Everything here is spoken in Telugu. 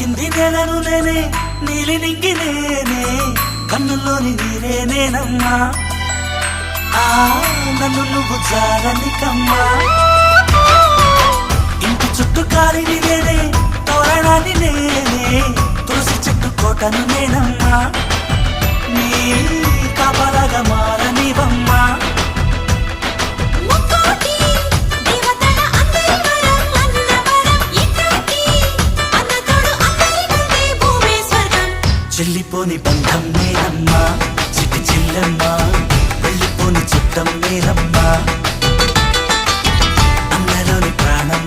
తాకింది నేలను నేనే నీలి నింగి నేనే కన్నుల్లోని నీరే నేనమ్మా నన్ను నువ్వు జాలని కమ్మా ఇంటి చుట్టూ కాలిని నేనే తోరణాన్ని నేనే తులసి చెట్టు కోటను నేనమ్మా నీ కాపలాగా మారనివమ్మా చెల్లిపోని బంధం నేనమ్మా చిట్టి చెల్లెమ్మా వెళ్ళిపోని చుట్టం నేనమ్మా అన్నలోని ప్రాణం